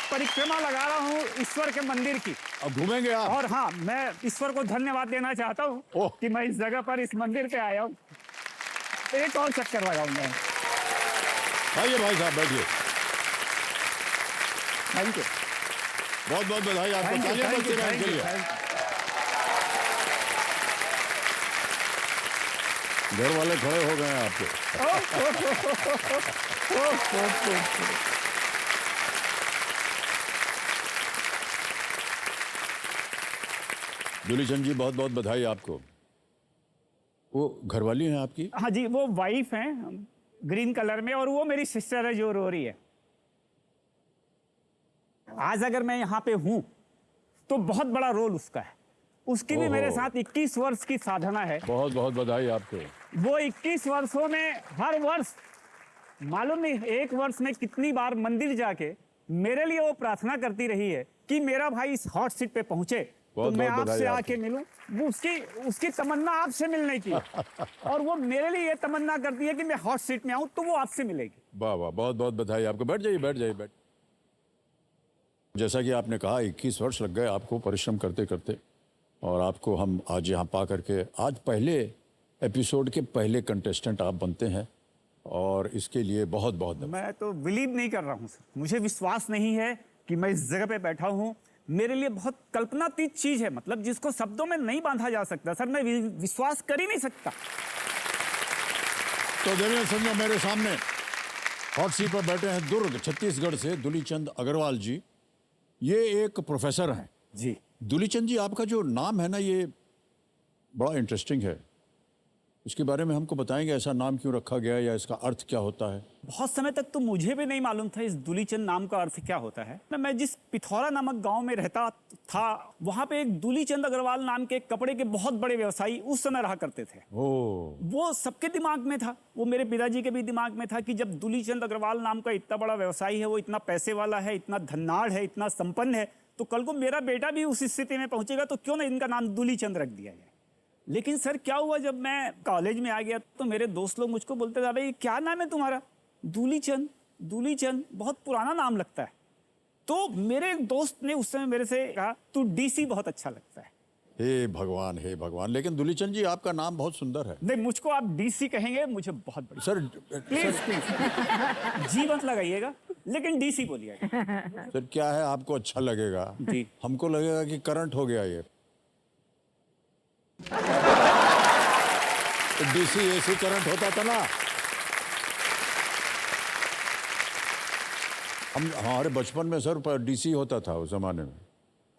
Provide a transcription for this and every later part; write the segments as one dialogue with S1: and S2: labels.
S1: परिक्रमा लगा रहा हूँ ईश्वर के मंदिर की।
S2: अब घूमेंगे आप?
S1: और हाँ, मैं ईश्वर को धन्यवाद देना चाहता हूँ कि मैं इस जगह पर, इस मंदिर पे आया हूँ। एक और चक्कर लगाऊंगा।
S2: आइए भाई साहब, बैठिए।
S1: Thank you.
S2: बहुत बहुत बधाई आपको। तालियां बजती रहें इनके लिए। घर वाले खड़े हो गए हैं आपके। दुलीचंद जी, बहुत बहुत बधाई आपको। वो घरवाली हैं आपकी?
S1: हाँ जी, वो वाइफ हैं ग्रीन कलर में, और वो मेरी सिस्टर है जो रो रही है। आज अगर मैं यहाँ पे हूँ तो बहुत बड़ा रोल उसका है। उसकी भी मेरे साथ 21 वर्ष की साधना है।
S2: बहुत बहुत बधाई आपको।
S1: वो 21 वर्षों में हर वर्ष, मालूम नहीं एक वर्ष में कितनी बार मंदिर जाके मेरे लिए वो प्रार्थना करती रही है कि मेरा भाई इस हॉट सीट पे पहुंचे तो मैं आपसे आके मिलूं। वो उसकी तमन्ना आपसे मिलने की और वो मेरे लिए ये तमन्ना करती है कि मैं हॉट सीट में आऊं तो वो आपसे मिलेगी।
S2: वाह वाह, बहुत बहुत बधाई आपको। बैठ जाइए, बैठ जाइए, बैठ। जैसा कि आपने कहा, 21 वर्ष लग गए आपको परिश्रम करते करते, और आपको हम आज यहाँ पा करके, आज पहले एपिसोड के पहले कंटेस्टेंट आप बनते हैं, और इसके लिए बहुत बहुत
S1: मैं तो बिलीव नहीं कर रहा हूँ सर, मुझे विश्वास नहीं है कि मैं इस जगह पे बैठा हूँ। मेरे लिए बहुत कल्पनातीत चीज है, मतलब जिसको शब्दों में नहीं बांधा जा सकता सर, मैं विश्वास कर ही नहीं सकता।
S2: तो देखिए, समझो मेरे सामने हॉट सीट पर बैठे हैं दुर्ग छत्तीसगढ़ से दुलीचंद अग्रवाल जी। ये एक प्रोफेसर हैं
S1: जी।
S2: दुलीचंद जी, आपका जो नाम है ना, ये बड़ा इंटरेस्टिंग है। इसके बारे में हमको बताएंगे, ऐसा नाम क्यों रखा गया या इसका अर्थ क्या होता है?
S1: बहुत समय तक तो मुझे भी नहीं मालूम था इस दुलीचंद नाम का अर्थ क्या होता है। मैं जिस पिथौरा नामक गांव में रहता था, वहां पे एक दुलीचंद अग्रवाल नाम के कपड़े के बहुत बड़े व्यवसायी उस समय रहा करते थे। वो सबके दिमाग में था, वो मेरे पिताजी के भी दिमाग में था कि जब दुलीचंद अग्रवाल नाम का इतना बड़ा व्यवसायी है, वो इतना पैसे वाला है, इतना धन्नाढ़ है, इतना संपन्न है, तो कल को मेरा बेटा भी उस स्थिति में पहुंचेगा तो क्यों ना इनका नाम दुलीचंद रख दिया जाए। लेकिन सर क्या हुआ, जब मैं कॉलेज में आ गया तो मेरे दोस्त लोग मुझको बोलते थे, भाई क्या नाम है तुम्हारा? दुलीचंद। दुलीचंद बहुत पुराना नाम लगता है। तो मेरे एक दोस्त ने उस समय मेरे से कहा, तू डीसी बहुत अच्छा लगता है।
S2: हे भगवान, हे भगवान। लेकिन दुलीचंद जी, आपका नाम बहुत सुंदर है।
S1: नहीं, मुझको आप डीसी कहेंगे मुझे बहुत बढ़िया।
S2: सर
S1: प्लीज प्लीज जी मत लगाइएगा, लेकिन डीसी बोलिएगा।
S2: सर क्या है, आपको अच्छा लगेगा
S1: जी।
S2: हमको लगेगा कि करंट हो गया ये। तो डीसी एसी करंट होता था ना, हमारे बचपन में सर डीसी होता था उस जमाने में,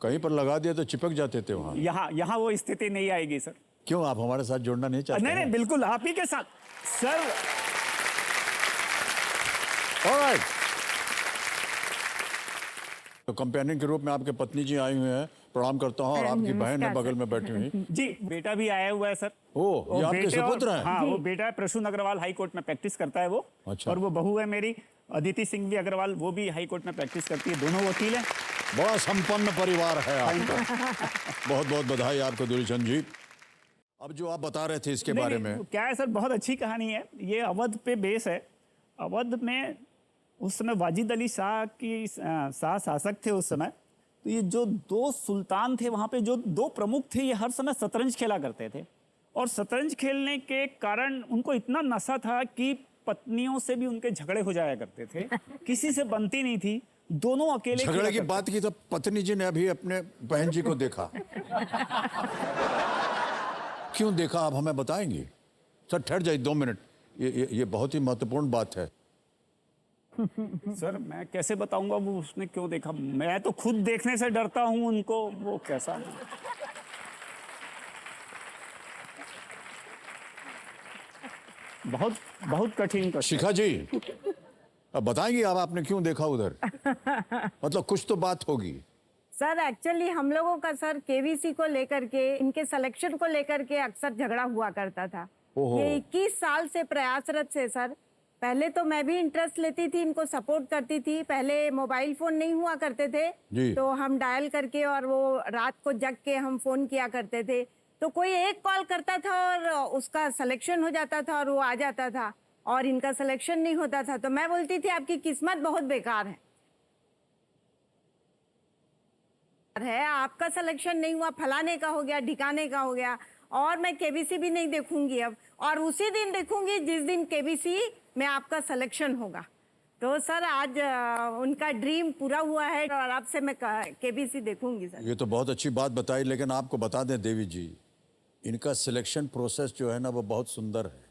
S2: कहीं पर लगा दिया तो चिपक जाते थे वहां।
S1: यहाँ वो स्थिति नहीं आएगी सर।
S2: क्यों, आप हमारे साथ जुड़ना नहीं चाहते?
S1: नहीं, बिल्कुल आप ही के साथ सर।
S2: ऑलराइट। तो कंपेनियन के रूप में आपके पत्नी जी आई हुई हैं, प्रणाम करता हूँ, और आपकी बहन है बगल में बैठी हुई।
S1: जी, बेटा भी आया हुआ है सर।
S2: ये आपके सुपुत्र हैं?
S1: हाँ, वो बेटा है, प्रसून अग्रवाल हाई कोर्ट में प्रैक्टिस करता है वो।
S2: अच्छा।
S1: और वो बहू है मेरी अदिति सिंह भी अग्रवाल, वो भी हाई कोर्ट में प्रैक्टिस करती है, दोनों वकील हैं।
S2: बड़ा संपन्न परिवार है आपका। बहुत बहुत बधाई आपको दुलीचंद जी। अब जो आप बता रहे थे इसके बारे में,
S1: क्या है सर, बहुत अच्छी कहानी है। ये अवध पे बेस है। अवध में उस समय वाजिद अली शाह की शाह शासक थे उस समय। तो ये जो दो सुल्तान थे वहां पे, जो दो प्रमुख थे, ये हर समय शतरंज खेला करते थे। और शतरंज खेलने के कारण उनको इतना नशा था कि पत्नियों से भी उनके झगड़े हो जाया करते थे, किसी से बनती नहीं थी, दोनों अकेले।
S2: झगड़े की बात की तो पत्नी जी ने अभी अपने बहन जी को देखा। क्यों देखा, आप हमें बताएंगे? सर ठहर जाइए 2 मिनट, ये बहुत ही महत्वपूर्ण बात है।
S1: सर मैं कैसे बताऊंगा वो उसने क्यों देखा, मैं तो खुद देखने से डरता हूं उनको, वो कैसा। बहुत बहुत कठिन।
S2: शिखा जी, अब बताएंगी आप आपने क्यों देखा उधर? मतलब कुछ तो बात होगी।
S3: सर एक्चुअली हम लोगों का सर केवीसी को लेकर के, इनके सिलेक्शन को लेकर के अक्सर झगड़ा हुआ करता था। ये 21 साल से प्रयासरत से सर। पहले तो मैं भी इंटरेस्ट लेती थी, इनको सपोर्ट करती थी। पहले मोबाइल फोन नहीं हुआ करते थे, तो हम डायल करके और वो रात को जग के हम फोन किया करते थे। तो कोई एक कॉल करता था और उसका सिलेक्शन हो जाता था और वो आ जाता था, और इनका सिलेक्शन नहीं होता था। तो मैं बोलती थी आपकी किस्मत बहुत बेकार है। है, आपका सिलेक्शन नहीं हुआ, फलाने का हो गया, ढिकाने का हो गया, और मैं केबीसी भी नहीं देखूंगी अब, और उसी दिन देखूंगी जिस दिन केबीसी में आपका सिलेक्शन होगा। तो सर आज उनका ड्रीम पूरा हुआ है और अब से मैं केबीसी देखूंगी सर।
S2: ये तो बहुत अच्छी बात बताई, लेकिन आपको बता दें देवी जी, इनका सिलेक्शन प्रोसेस जो है ना वो बहुत सुंदर है।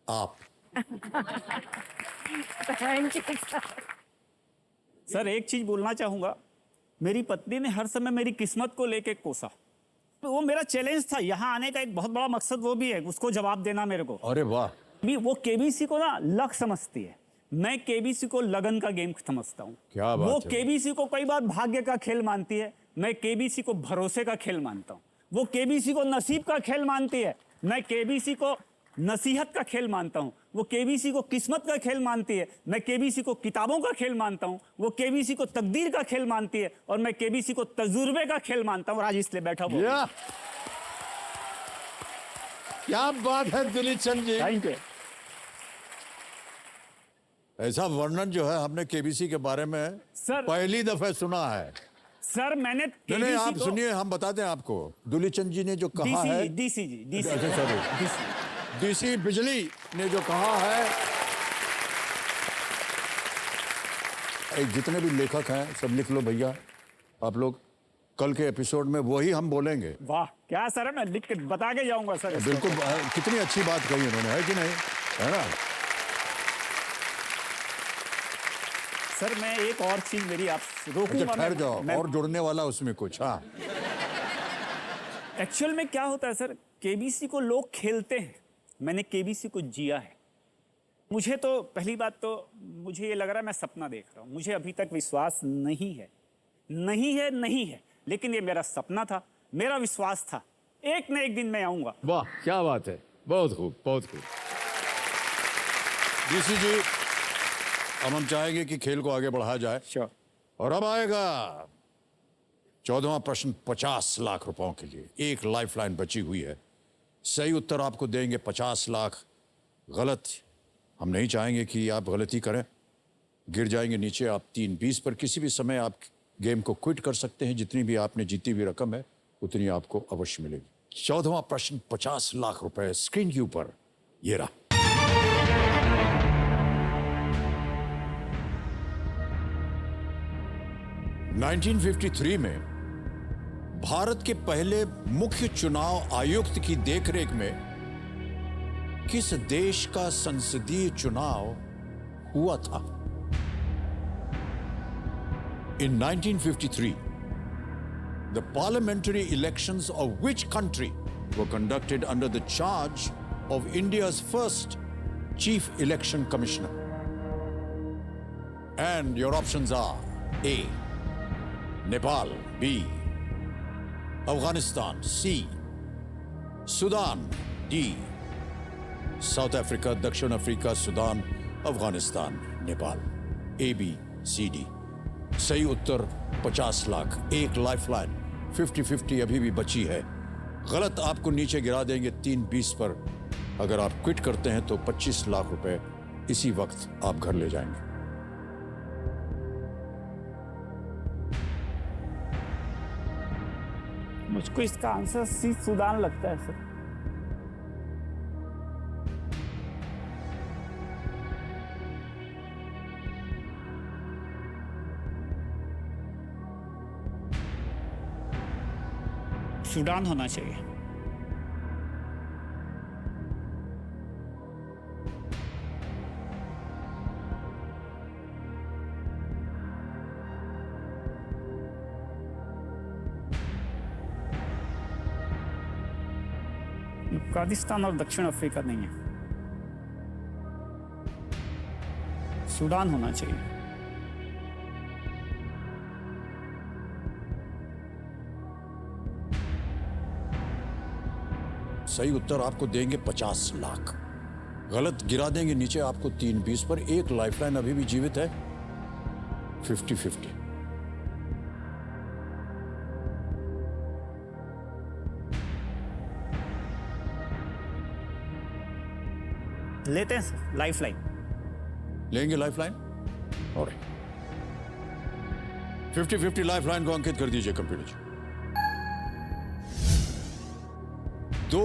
S2: आप
S3: थैंक यू सर।
S1: सर एक चीज बोलना चाहूंगा, मेरी पत्नी ने हर समय मेरी किस्मत को लेके कोसा। तो वो मेरा चैलेंज था, यहाँ आने का एक बहुत बड़ा मकसद वो भी है, उसको जवाब देना मेरे को।
S2: अरे वाह।
S1: भी वो केबीसी को ना लक समझती है, मैं केबीसी को लगन का गेम समझता हूँ।
S2: क्या बात
S1: वो
S2: है।
S1: केबीसी को कई बार भाग्य का खेल मानती है, मैं केबीसी को भरोसे का खेल मानता हूँ। वो केबीसी को नसीब का खेल मानती है, मैं केबीसी को नसीहत का खेल मानता हूँ। वो केबीसी को किस्मत का खेल मानती है, मैं केबीसी को किताबों का खेल मानता हूँ। वो केबीसी को तकदीर का खेल मानती है और मैं केबीसी को तजुर्बे का खेल मानता हूँ। आज इसलिए बैठा हुआ।
S2: या। क्या बात है दिलीप चंद जी।
S1: Thank you.
S2: ऐसा वर्णन जो है हमने केबीसी के बारे में
S1: सर-
S2: पहली दफे सुना है।
S1: सर मैंने
S2: नहीं आप सुनिए, हम बताते हैं आपको। दुलीप चंद जी ने जो कहा है,
S1: डीसी जी, डीसी
S2: अच्छा सॉरी, डीसी बिजली ने जो कहा है, जितने भी लेखक हैं सब लिख लो भैया आप लोग, कल के एपिसोड में वही हम बोलेंगे।
S1: वाह क्या सर है, मैं लिख के बता के जाऊंगा सर इसको।
S2: बिल्कुल, कितनी अच्छी बात कही उन्होंने, है कि नहीं, है ना।
S1: सर मैं एक और चीज मेरी आप रोकूंगा।
S2: अच्छा ठहर जाओ, और जुड़ने वाला उसमें कुछ। हाँ
S1: एक्चुअल में क्या होता है सर, केबीसी को लोग खेलते हैं, मैंने केबीसी को जिया है। मुझे तो पहली बात तो मुझे ये लग रहा है मैं सपना देख रहा हूँ, मुझे अभी तक विश्वास नहीं है, लेकिन ये मेरा सपना था, मेरा विश्वास था, एक न एक दिन मैं आऊंगा।
S2: वाह क्या बात है, बहुत खूब बहुत खूब। डीसी जी अब हम चाहेंगे कि खेल को आगे बढ़ाया जाए।
S1: श्योर।
S2: और अब आएगा 14वां प्रश्न 50 लाख रुपयों के लिए। एक लाइफलाइन बची हुई है, सही उत्तर आपको देंगे 50 लाख, गलत हम नहीं चाहेंगे कि आप गलती करें, गिर जाएंगे नीचे आप 3-20 पर। किसी भी समय आप गेम को क्विट कर सकते हैं, जितनी भी आपने जीती हुई रकम है उतनी आपको अवश्य मिलेगी। 14वां प्रश्न 50 लाख रुपए स्क्रीन के ऊपर ये रहा। – 1953 में भारत के पहले मुख्य चुनाव आयुक्त की देखरेख में किस देश का संसदीय चुनाव हुआ था? In 1953, the parliamentary elections of which country were conducted under the charge of India's first Chief Election Commissioner? And your options are A. Nepal, B. Afghanistan, C. Sudan, D. South Africa, Dakshin Africa, Sudan, Afghanistan, Nepal. A, B, C, D. सही उत्तर 50 लाख, एक lifeline 50-50 अभी भी बची है। गलत आपको नीचे गिरा देंगे 3-20 पर। अगर आप क्विट करते हैं तो 25 लाख रुपए इसी वक्त आप घर ले जाएंगे।
S1: मुझको इसका आंसर सी सूडान लगता है सर। सूडान होना चाहिए। अफगानिस्तान और दक्षिण अफ्रीका नहीं है, सूडान होना चाहिए।
S2: सही उत्तर आपको देंगे 50 लाख, गलत गिरा देंगे नीचे आपको 3-20 पर। एक लाइफलाइन अभी भी जीवित है 50-50।
S1: लेते हैं सर लाइफलाइन।
S2: लेंगे लाइफलाइन? और 50-50 लाइफ लाइन को अंकित कर दीजिए कंप्यूटर जी। 2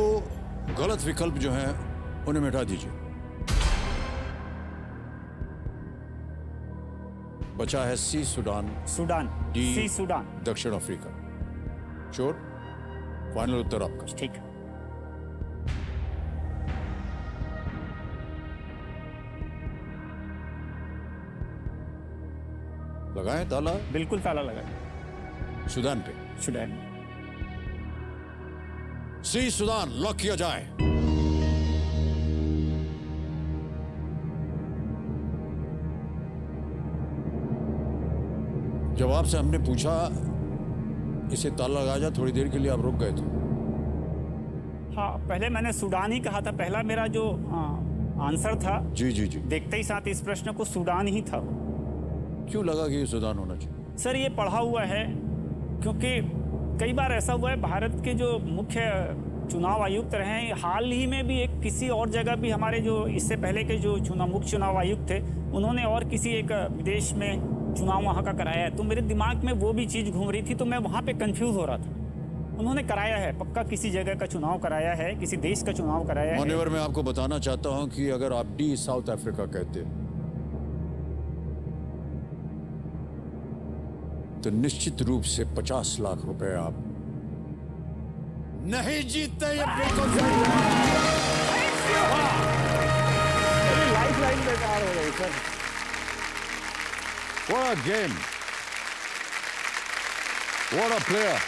S2: गलत विकल्प जो हैं उन्हें मिटा दीजिए। बचा है C Sudan,
S1: Sudan,
S2: D
S1: C Sudan.
S2: दक्षिण अफ्रीका। श्योर? फाइनल उत्तर आपका।
S1: ठीक है।
S2: लगाएं ताला
S1: बिल्कुल ताला लगा।
S2: सूडान पे।
S1: सूडान।
S2: सी सूडान लॉक किया जाए। जब आपसे हमने पूछा इसे ताला लगा जा, थोड़ी देर के लिए आप रुक गए थे।
S1: हाँ, पहले मैंने सूडान ही कहा था। पहला मेरा जो आंसर था,
S2: जी जी जी।
S1: देखते ही साथ इस प्रश्न को सूडान ही था।
S2: क्यों लगा कि ये सूडान होना चाहिए?
S1: सर ये पढ़ा हुआ है, क्योंकि कई बार ऐसा हुआ है भारत के जो मुख्य चुनाव आयुक्त रहे हैं, हाल ही में भी एक किसी और जगह भी हमारे जो इससे पहले के जो मुख्य चुनाव आयुक्त थे, उन्होंने और किसी एक विदेश में चुनाव वहाँ का कराया है। तो मेरे दिमाग में वो भी चीज़ घूम रही थी, तो मैं वहाँ पे कंफ्यूज हो रहा था। उन्होंने कराया है, पक्का किसी जगह का चुनाव कराया है, किसी देश का चुनाव कराया है।
S2: मान्यवर, मैं आपको बताना चाहता हूं कि अगर आप डी साउथ अफ्रीका कहते तो निश्चित रूप से 50 लाख रुपए आप नहीं जीतते। ये बिल्कुल सही है।
S1: लाइफ लाइन बेकार हो गई sir.
S2: What a game! What a player!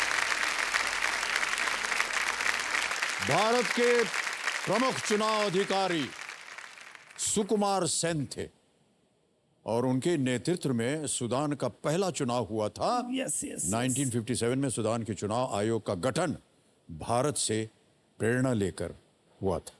S2: Bharat के प्रमुख चुनाव अधिकारी सुकुमार सेन थे और उनके नेतृत्व में सूडान का पहला चुनाव हुआ था।
S1: Yes yes.
S2: 1957 में सूडान के चुनाव आयोग का गठन भारत से प्रेरणा लेकर हुआ था।